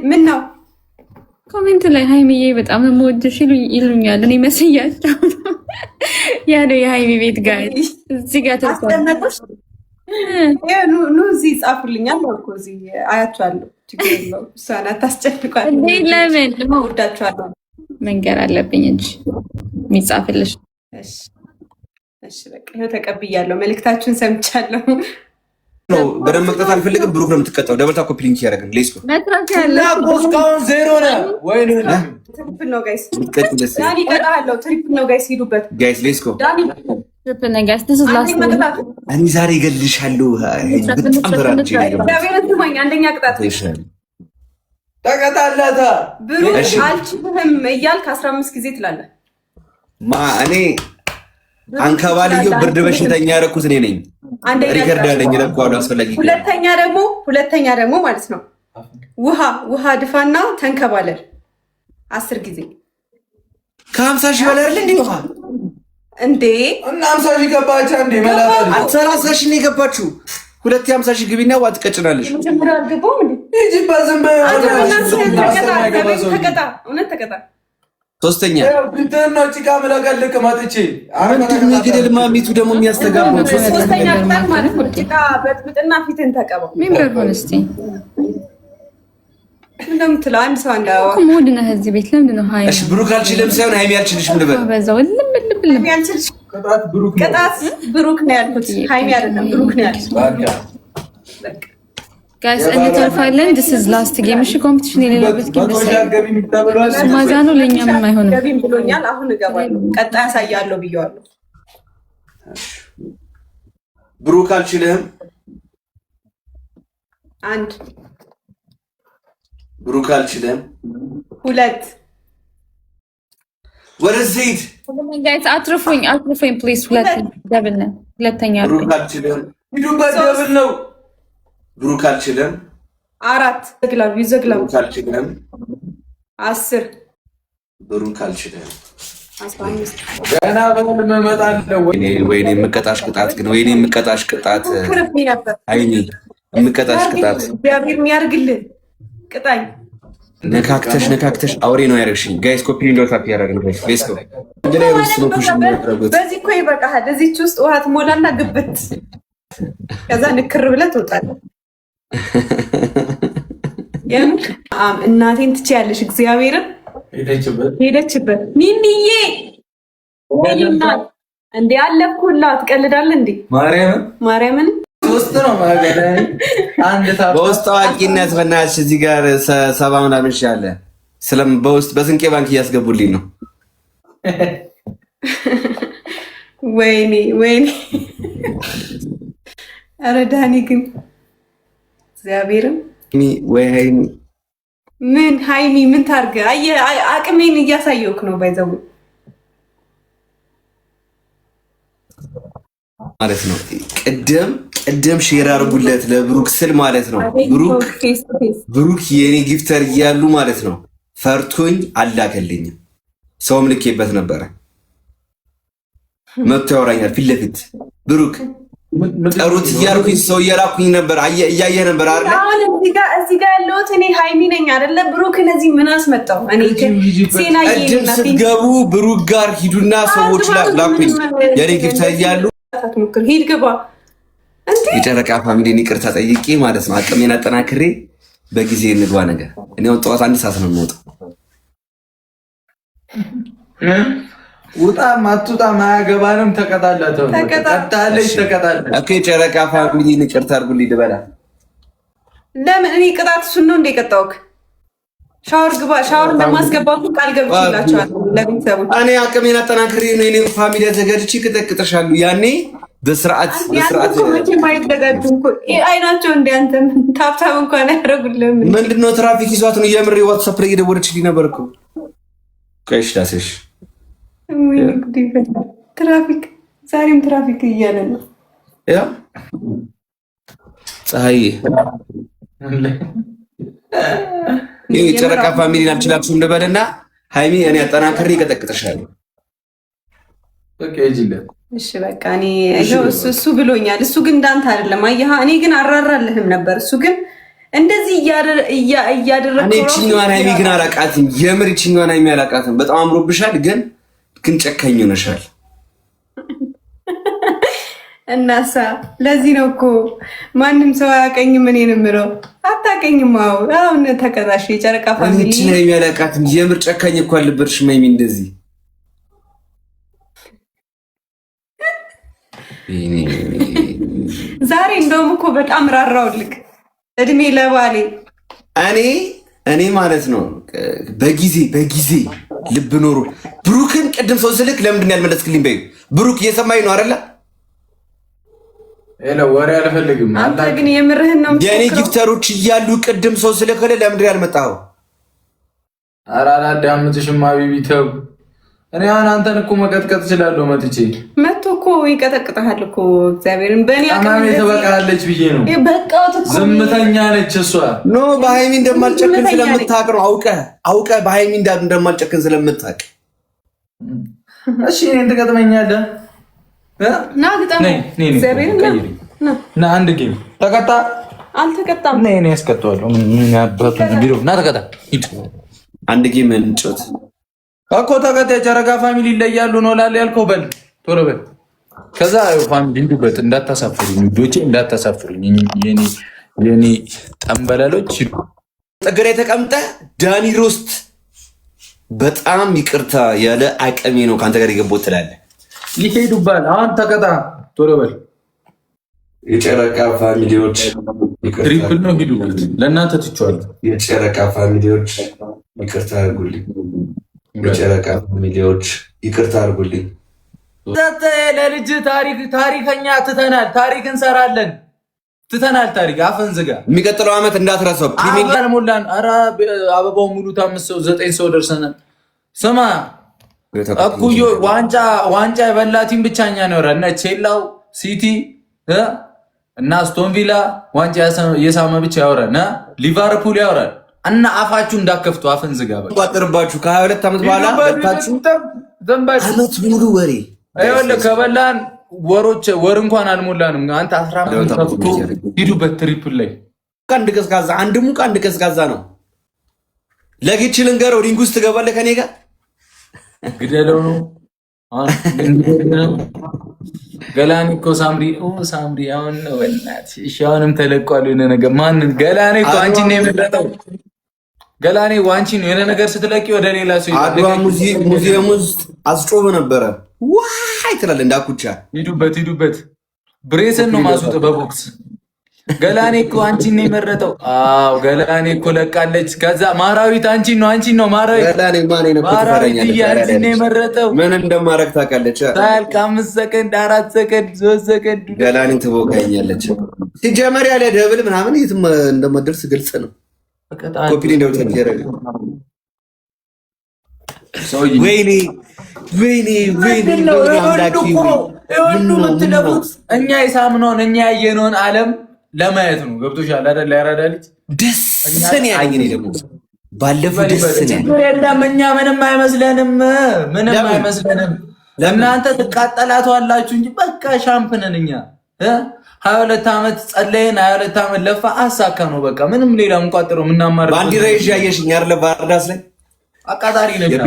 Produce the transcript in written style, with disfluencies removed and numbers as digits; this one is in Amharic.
ምን ነው ኮሜንት ላይ ሃይሚዬ በጣም የምወድሽ ይሉኛል። እኔ መስያቸው ያለው የሃይሚ ቤት ጋር እዚህ ጋር አስቀመጥሽ ኑ እዚህ ጻፉልኛል እኮ እዚህ አያችኋለሁ። ችግር የለውም። እሷን አታስጨንቋት። ለምን እወዳችኋለሁ መንገር አለብኝ እንጂ የሚጻፍልሽ። እሺ በቃ ይኸው ተቀብያለሁ። መልእክታችሁን ሰምቻለሁ። ነው በደንብ መቅጣት አልፈልግም። ብሩክ ነው የምትቀጣው። ደብል ታፕ ኮፒ ሊንክ ያደርግን ሌስኮ እስካሁን ዜሮ ነው ወይ ነው? ትሪፕል ነው ጋይስ። ዳኒ ቀጣለው። ትሪፕል ነው ጋይስ። ሂዱበት ጋይስ ሌስኮ ትሪፕል ነው ጋይስ። this is last እኔ ዛሬ እገልሻለሁ። በጣም ተራጭ ነው። አንደኛ ቅጣት ተቀጣላታ ብሩክ አልችልህም እያልክ 15 ጊዜ ትላለህ። እኔ አንከባልየው ብርድ በሽተኛ ያደረኩት እኔ ነኝ። ሪከርድ ያለኝ ለቋሉ አስፈላጊ። ሁለተኛ ደግሞ ማለት ነው ውሃ ድፋና ተንከባለል 10 ጊዜ ከ50 ሺህ በላይ አይደል እንዴ? ውሃ እንዴ እና 50 ሺህ ገባች እንዴ? መላጣ 30 ሺህ ነው የገባችሁ። 250 ሺህ ግቢና ዋጥ ቀጭናለሽ። መጀመሪያ አልገባውም እንዴ? እጂ ባዝም ተቀጣ ሶስተኛ እንትን ነው ጭቃ መለቀልክ ማጥቼ አንተ ግደል ማሚቱ ደግሞ የሚያስተጋባው ሶስተኛ ቅጣት ማለት ነው። ጭቃ በጥብጥና ፊትን ተቀባው። ሜምበር ሆነስቲ እንደምትለው አንድ ሰው አንዳው ሙድ ነው እዚህ ቤት። ለምንድን ነው ሃይ? እሺ ብሩክ አልችልም ሳይሆን ሃይሚ አልችልሽም ልበል። በዛው ልብ ያልችልሽ ቅጣት ብሩክ ነው ያልኩት፣ ሃይሚ አይደለም ብሩክ ነው ያልኩት። በቃ ጋይስ እንተርፋለን። this is last game። እሺ ኮምፒቲሽን የሌለበት ጌም ማዛኑ ለኛም አይሆንም። ገቢም ብሎኛል። አሁን እገባለሁ። ቀጣይ ያሳያለሁ ብየዋለሁ። ብሩክ አልችልም። አንድ ብሩክ አልችልም። 2 ወደዚህ ጋይስ አትርፉኝ ፕሊዝ። ሁለተኛ ብሩክ አልችልም። ሂዱበት ደብል ነው። ብሩክ አልችልም። 4 ይዘግላሉ። ብሩክ አልችልም። 10 ብሩክ አልችልም። 15 ገና በምን እመጣለሁ? ወይኔ የምቀጣሽ ቅጣት ግን ወይኔ የምቀጣሽ ቅጣት አይኔ የምቀጣሽ ቅጣት እግዚአብሔር የሚያርግልህ ቅጣኝ። ነካክተሽ አውሬ ነው ያደረግሽኝ። ጋይስ ኮፒ ሊንክ ታፕ ያደርግን ጋይስ ሌትስ ጎ። እንግዲህ ሩስ ነው ኩሽ ነው። በዚህ እኮ ይበቃሃል። እዚህች ውስጥ ውሃ ትሞላና ግብት ከዛ ንክር ብለህ ትወጣለህ። እናቴን ትችያለሽ። እግዚአብሔርን ሄደችበት ሚኒዬ ወይና እንዴ አለኩላ ትቀልዳለህ እንዴ? ማርያምን ሶስት ነው ማለት አንድ ታባ በውስጥ አዋቂነት በእናትሽ እዚህ ጋር 70 ምናምን ሻለ ስለም በውስጥ በስንቄ ባንክ እያስገቡልኝ ነው። ወይኔ ኧረ ዳኒ ግን እግዚአብሔርን ወይ ሃይሚ ምን ታርገ? አቅሜን እያሳየውክ ነው ባይዘው ማለት ነው። ቅድም ሼር አድርጉለት ለብሩክ ስል ማለት ነው። ብሩክ የኔ ጊፍተር እያሉ ማለት ነው ፈርቶኝ አላከልኝም። ሰውም ልኬበት ነበረ መጥቶ ያወራኛል ፊት ለፊት ብሩክ ጠሩት እያልኩኝ ሰው እየላኩኝ ነበር። እያየ ነበር አይደል? አሁን እዚህ ጋር ያለሁት እኔ ሃይሚ ነኝ አይደለ? ብሩክ እነዚህ ምን አስመጣው? እኔ ቅድም ስትገቡ ብሩክ ጋር ሂዱና ሰዎች ላኩኝ የኔ ጊፍተር እያሉ ሂድ ግባ እንዴ። የጨረቃ ፋሚሊን ይቅርታ ጠይቄ ማለት ነው አቅሜን አጠናክሬ በጊዜ እንግባ ነገር። እኔ ጠዋት 1 ሰዓት ነው የምወጣው። ውጣ ማትውጣ ማያገባንም። ተቀጣላተው ተቀጣለች። ኦኬ ጨረቃ ፋሚሊን ይቅርታ አድርጉልኝ ልበላ። ለምን እኔ ቅጣት እሱን ነው እንደ ቀጣውክ? ሻወር ግባ። ሻወር እንደማስገባኩ ቃል ገብቼላችኋለሁ ለቤተሰቦች። እኔ አቅሜን አጠናክሬ ነው እኔ ፋሚሊ አዘጋጅቼ ቅጠቅጥሻለሁ። ያኔ በስርዓት ማይዘጋጁ አይናቸው እንደ አንተ ታብታብ እንኳን አያደርጉልህም። ምንድነው ትራፊክ ይዟት ነው የምሬ። ዋትስአፕ ላይ እየደወለችልኝ ነበር እኮ። ቆይሽ ዳስሽ ትራፊክ ዛሬም ትራፊክ እያለ ነው። ያ ፀሐይ ይሄ ጨረቃ ፋሚሊን አልችላችሁም እንበልና ሃይሚ እኔ አጠናክሬ እቀጠቅጥሻለሁ። ኦኬ እጂለ እሺ በቃ እኔ እሱ ብሎኛል። እሱ ግን እንዳንተ አይደለም። አየህ እኔ ግን አራራልህም ነበር። እሱ ግን እንደዚህ እያደረግኩ እኔ እችኛዋን ሃይሚ ግን አላቃትም። የምር እችኛዋን ሃይሚ አላቃትም። በጣም አምሮብሻል፣ ግን ጨካኝ ሆነሻል። እናሳ ለዚህ ነው እኮ ማንም ሰው አያቀኝም። እኔን ምለው አታቀኝም። አሁን ተቀጣሽ የጨረቃ ፋሚሊ እቺ ሃይሚ አላቃትም። የምር ጨካኝ እኮ አልነበርሽም ሃይሚ እንደዚህ ዛሬ እንደውም እኮ በጣም ራራውልክ እድሜ ለባሌ እኔ ማለት ነው። በጊዜ ልብ ኖሮ ብሩክን ቅድም ሰው ስልክ ለምንድን ያልመለስክልኝ? በይ ብሩክ እየሰማኝ ነው አይደለ? ወሬ አልፈልግም። አንተ ግን የምርህን ነው። የኔ ጊፍተሮች እያሉ ቅድም ሰው ስልክ ለምንድን ያልመጣኸው? ኧረ አላዳምጥሽም ቢቢ ተው። እኔ አሁን አንተን እኮ መቀጥቀጥ እችላለሁ። መጥቶ እኮ ይቀጠቅጥሃል እኮ እግዚአብሔርን በእኔ አማሜ ተበቃለች ብዬ ነው። ዝምተኛ ነች እሷ። ኖ በሃይሚ እንደማልጨክን ስለምታውቅ ነው። አውቀህ በሃይሚ እንደማልጨክን ስለምታውቅ እሺ እኔን ትገጥመኛለህ። ና ግጠም እግዚአብሔርን ና አንድ ጌም ተቀጣ። አልተቀጣም። እኔ ያስቀጣዋለሁ። ምን ያባቱ ቢሮ ና ተቀጣ። ሂድ አንድ ጌም እንጫወት እኮ ተቀጣ። የጨረቃ ፋሚሊ ይለያሉ ነው ላል ያልከው። በል ቶሎ በል። ከዛ ፋሚሊ እንዱበት። እንዳታሳፍሩኝ ልጆቼ፣ እንዳታሳፍሩኝ የኔ ጠንበለሎች። ጥግሬ ተቀምጠ ዳኒ ሮስት በጣም ይቅርታ ያለ አቅሜ ነው ከአንተ ጋር የገባሁት ትላለህ። ይሄዱባል። አሁን ተቀጣ ቶሎ በል። የጨረቃ ፋሚሊዎች ትሪፕል ነው ሂዱበት። ለእናንተ ትቼዋለሁ። የጨረቃ ፋሚሊዎች ይቅርታ አድርጉልኝ። የጨረቃ ፋሚሊዎች ይቅርታ አድርጉልኝ። ለልጅ ታሪከኛ ትተናል። ታሪክ እንሰራለን። ትተናል ታሪክ። አፈን ዝጋ። የሚቀጥለው ዓመት እንዳትረሳው። ፕሪሚየር ሞላን። ኧረ አበባው ሙሉ 5 ሰው 9 ሰው ደርሰናል። ስማ እኩዮ ዋንጫ የበላቲም ብቻኛ ነው ያወራል። እና ቼላው ሲቲ እና አስቶን ቪላ ዋንጫ የሳመ ብቻ ያወራል። ሊቨርፑል ያወራል። እና አፋችሁ እንዳከፍቱ አፈን ዝጋ። ቋጥርባችሁ ከ22 ዓመት በኋላ ዓመት ሙሉ ወሬ ከበላን ወር እንኳን አልሞላንም። አንተ 15 ከፍቶ ሂዱበት። ትሪፕል ላይ አንድ ቀዝቃዛ አንድ ሙቅ አንድ ቀዝቃዛ ነው። ለጌች ልንገረው ሪንግ ውስጥ ትገባለህ ከኔ ጋር ግደለው ነው። ገላኔ እኮ ሳምሪ አሁን ነው ወናት። እሺ አሁንም ተለቋል የሆነ ነገር። ማንን ገላኔ እኮ አንቺን ነው የመረጠው። ገላኔ ዋንቺ ነው የሆነ ነገር ስትለቂ ወደ ሌላ ሰው አድዋ ሙዚየም ውስጥ አስጮበ ነበረ። ዋይ ትላለህ እንዳኩቻ። ሂዱበት። ብሬሰን ነው ማስወጥ በቦክስ። ገላኔ እኮ አንቺን ነው የመረጠው። አዎ ገላኔ እኮ ለቃለች። ከዛ ማራዊት አንቺን ነው ማራዊት። ገላኔ ማን ነው አንቺን ነው የመረጠው። ምን እንደማረግ ታውቃለች። ታልካ 5 ሰከንድ 4 ሰከንድ 3 ሰከንድ ገላኔ ትቦካኛለች። ሲጀመር ያለ ደብል ምናምን የትም እንደማደርስ ግልጽ ነው። ኮፒ እንደው ተጀረገ። ወይኔ እኛ የሳምነውን እኛ ያየነውን ዓለም ለማየት ነው። ገብቶሻል አይደል? ያራዳ ልጅ ደስ ያለኝ ነው ደግሞ ባለፈው ደስ የለም። እኛ ምንም አይመስለንም። እናንተ ትቃጠላቷላችሁ እንጂ በቃ ሻምፕነን እኛ 22 ዓመት ጸለየን። 22 ዓመት ለፋ አሳካ ነው በቃ። ምንም ሌላ እንቋጥረው ምናማር ባንዲራ ይዣየሽኝ አይደል? ባርዳስ ላይ አቃጣሪ ነበር።